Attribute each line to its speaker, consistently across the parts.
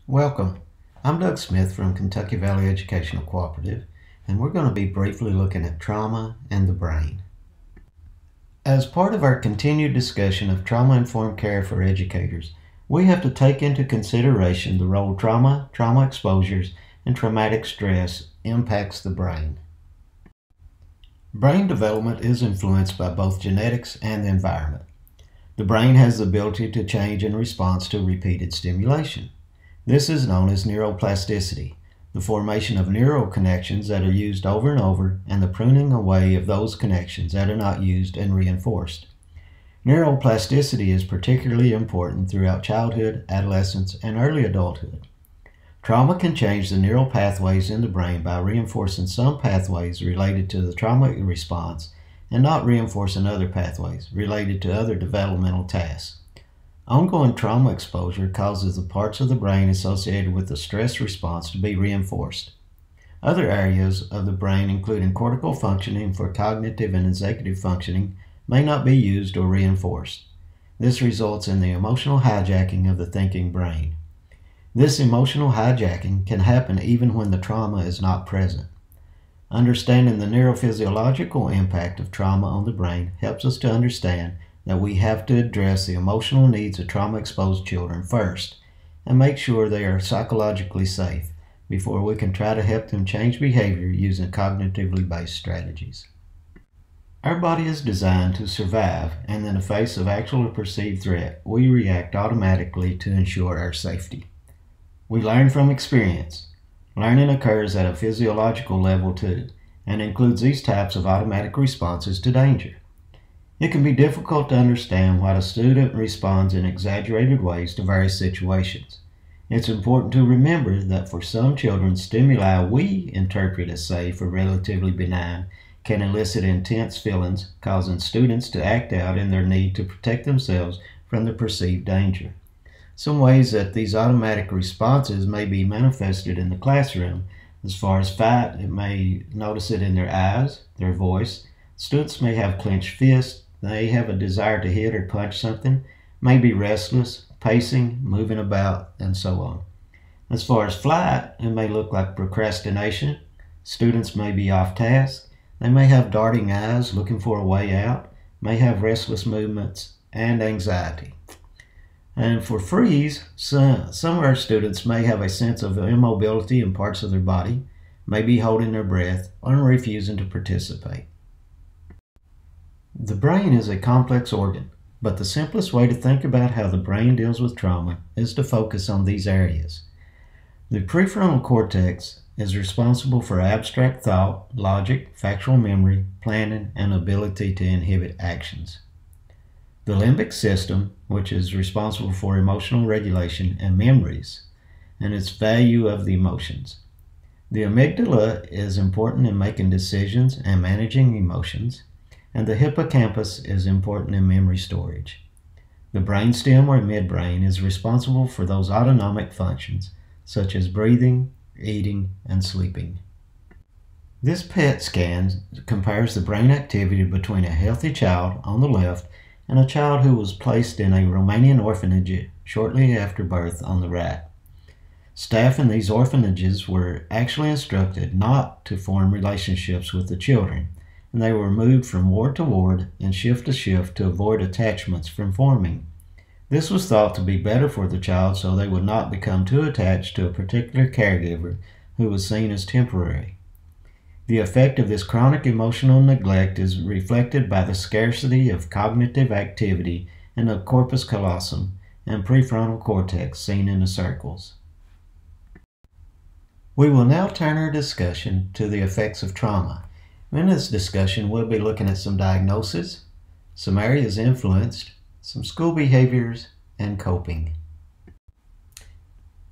Speaker 1: Welcome. I'm Doug Smith from Kentucky Valley Educational Cooperative, and we're going to be briefly looking at trauma and the brain. As part of our continued discussion of trauma-informed care for educators, we have to take into consideration the role trauma, trauma exposures, and traumatic stress impacts the brain. Brain development is influenced by both genetics and the environment. The brain has the ability to change in response to repeated stimulation. This is known as neuroplasticity, the formation of neural connections that are used over and over and the pruning away of those connections that are not used and reinforced. Neuroplasticity is particularly important throughout childhood, adolescence, and early adulthood. Trauma can change the neural pathways in the brain by reinforcing some pathways related to the trauma response and not reinforcing other pathways related to other developmental tasks. Ongoing trauma exposure causes the parts of the brain associated with the stress response to be reinforced. Other areas of the brain, including cortical functioning for cognitive and executive functioning, may not be used or reinforced. This results in the emotional hijacking of the thinking brain. This emotional hijacking can happen even when the trauma is not present. Understanding the neurophysiological impact of trauma on the brain helps us to understand that we have to address the emotional needs of trauma-exposed children first and make sure they are psychologically safe before we can try to help them change behavior using cognitively based strategies. Our body is designed to survive, and in the face of actual or perceived threat, we react automatically to ensure our safety. We learn from experience. Learning occurs at a physiological level too, and includes these types of automatic responses to danger. It can be difficult to understand why a student responds in exaggerated ways to various situations. It's important to remember that for some children, stimuli we interpret as safe or relatively benign can elicit intense feelings, causing students to act out in their need to protect themselves from the perceived danger. Some ways that these automatic responses may be manifested in the classroom. As far as fight, it may notice it in their eyes, their voice. Students may have clenched fists, they have a desire to hit or punch something, may be restless, pacing, moving about, and so on. As far as flight, it may look like procrastination. Students may be off task. They may have darting eyes looking for a way out, may have restless movements, and anxiety. And for freeze, some of our students may have a sense of immobility in parts of their body, may be holding their breath, or refusing to participate. The brain is a complex organ, but the simplest way to think about how the brain deals with trauma is to focus on these areas. The prefrontal cortex is responsible for abstract thought, logic, factual memory, planning, and ability to inhibit actions. The limbic system, which is responsible for emotional regulation and memories, and its value of the emotions. The amygdala is important in making decisions and managing emotions, and the hippocampus is important in memory storage. The brainstem or midbrain is responsible for those autonomic functions, such as breathing, eating, and sleeping. This PET scan compares the brain activity between a healthy child on the left and a child who was placed in a Romanian orphanage shortly after birth on the right. Staff in these orphanages were actually instructed not to form relationships with the children, and they were moved from ward to ward and shift to shift to avoid attachments from forming. This was thought to be better for the child so they would not become too attached to a particular caregiver who was seen as temporary. The effect of this chronic emotional neglect is reflected by the scarcity of cognitive activity in the corpus callosum and prefrontal cortex seen in the circles. We will now turn our discussion to the effects of trauma. In this discussion, we'll be looking at some diagnoses, some areas influenced, some school behaviors, and coping.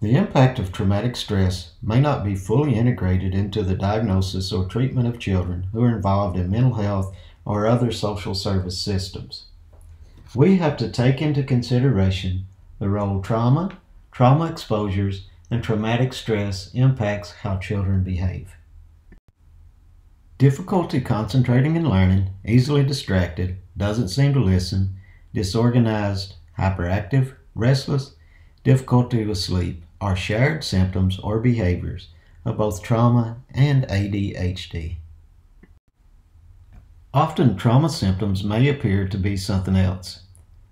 Speaker 1: The impact of traumatic stress may not be fully integrated into the diagnosis or treatment of children who are involved in mental health or other social service systems. We have to take into consideration the role trauma, trauma exposures, and traumatic stress impacts how children behave. Difficulty concentrating and learning, easily distracted, doesn't seem to listen, disorganized, hyperactive, restless, difficulty with sleep are shared symptoms or behaviors of both trauma and ADHD. Often, trauma symptoms may appear to be something else.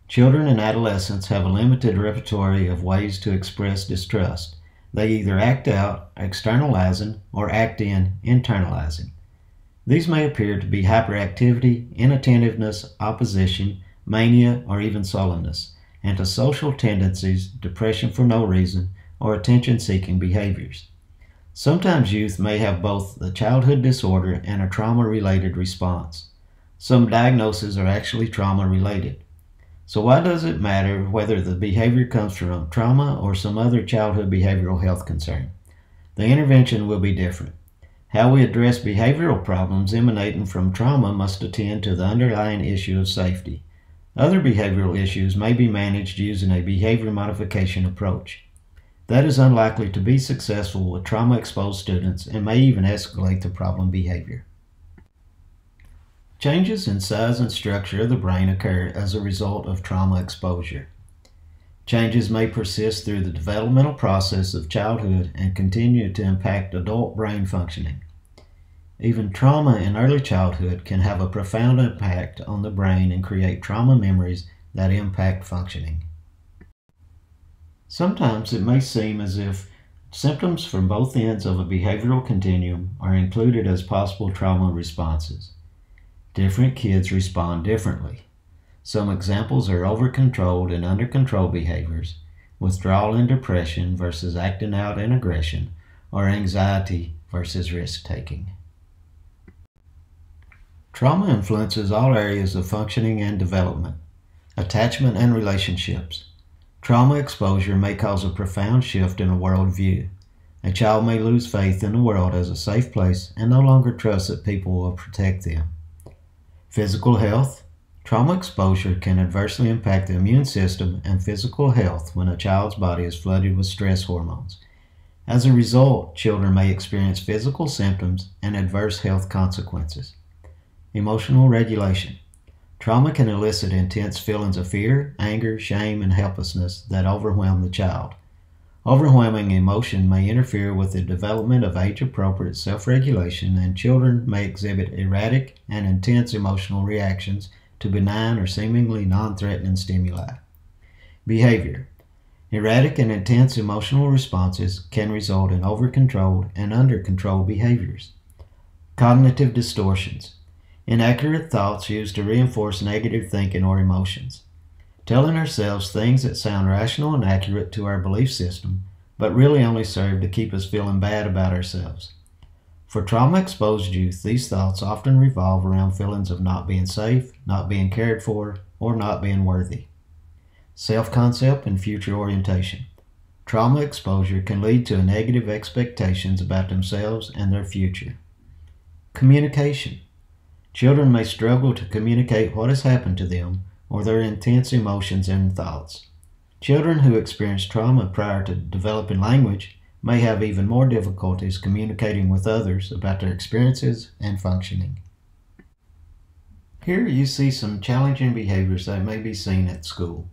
Speaker 1: Children and adolescents have a limited repertoire of ways to express distrust. They either act out, externalizing, or act in, internalizing. These may appear to be hyperactivity, inattentiveness, opposition, mania, or even sullenness, antisocial tendencies, depression for no reason, or attention-seeking behaviors. Sometimes youth may have both the childhood disorder and a trauma-related response. Some diagnoses are actually trauma-related. So why does it matter whether the behavior comes from trauma or some other childhood behavioral health concern? The intervention will be different. How we address behavioral problems emanating from trauma must attend to the underlying issue of safety. Other behavioral issues may be managed using a behavior modification approach. That is unlikely to be successful with trauma-exposed students and may even escalate the problem behavior. Changes in size and structure of the brain occur as a result of trauma exposure. Changes may persist through the developmental process of childhood and continue to impact adult brain functioning. Even trauma in early childhood can have a profound impact on the brain and create trauma memories that impact functioning. Sometimes it may seem as if symptoms from both ends of a behavioral continuum are included as possible trauma responses. Different kids respond differently. Some examples are over-controlled and under-control behaviors, withdrawal and depression versus acting out and aggression, or anxiety versus risk-taking. Trauma influences all areas of functioning and development, attachment and relationships. Trauma exposure may cause a profound shift in a worldview. A child may lose faith in the world as a safe place and no longer trust that people will protect them. Physical health. Trauma exposure can adversely impact the immune system and physical health when a child's body is flooded with stress hormones. As a result, children may experience physical symptoms and adverse health consequences. Emotional regulation. Trauma can elicit intense feelings of fear, anger, shame, and helplessness that overwhelm the child. Overwhelming emotion may interfere with the development of age-appropriate self-regulation, and children may exhibit erratic and intense emotional reactions to benign or seemingly non-threatening stimuli. Behavior. Erratic and intense emotional responses can result in over-controlled and under-controlled behaviors. Cognitive distortions. Inaccurate thoughts used to reinforce negative thinking or emotions. Telling ourselves things that sound rational and accurate to our belief system, but really only serve to keep us feeling bad about ourselves. For trauma-exposed youth, these thoughts often revolve around feelings of not being safe, not being cared for, or not being worthy. Self-concept and future orientation. Trauma exposure can lead to negative expectations about themselves and their future. Communication. Children may struggle to communicate what has happened to them or their intense emotions and thoughts. Children who experience trauma prior to developing language may have even more difficulties communicating with others about their experiences and functioning. Here you see some challenging behaviors that may be seen at school.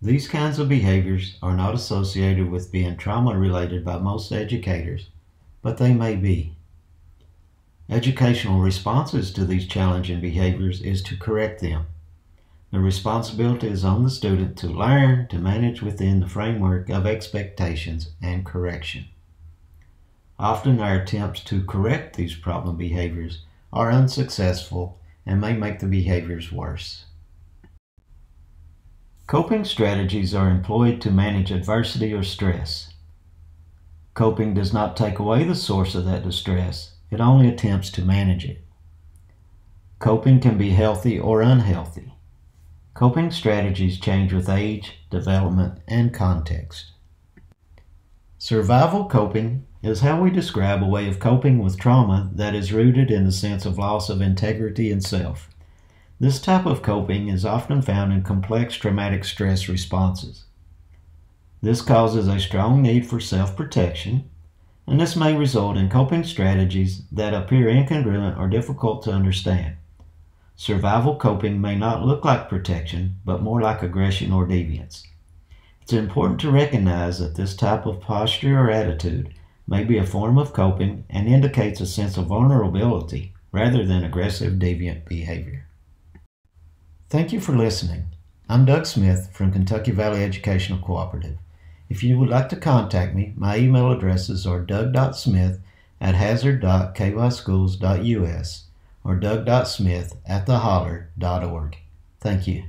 Speaker 1: These kinds of behaviors are not associated with being trauma-related by most educators, but they may be. Educational responses to these challenging behaviors is to correct them. The responsibility is on the student to learn to manage within the framework of expectations and correction. Often our attempts to correct these problem behaviors are unsuccessful and may make the behaviors worse. Coping strategies are employed to manage adversity or stress. Coping does not take away the source of that distress, it only attempts to manage it. Coping can be healthy or unhealthy. Coping strategies change with age, development, and context. Survival coping is how we describe a way of coping with trauma that is rooted in the sense of loss of integrity and self. This type of coping is often found in complex traumatic stress responses. This causes a strong need for self-protection, and this may result in coping strategies that appear incongruent or difficult to understand. Survival coping may not look like protection, but more like aggression or deviance. It's important to recognize that this type of posture or attitude may be a form of coping and indicates a sense of vulnerability rather than aggressive deviant behavior. Thank you for listening. I'm Doug Smith from Kentucky Valley Educational Cooperative. If you would like to contact me, my email addresses are doug.smith@hazard.kyschools.us or doug.smith@theholler.org. Thank you.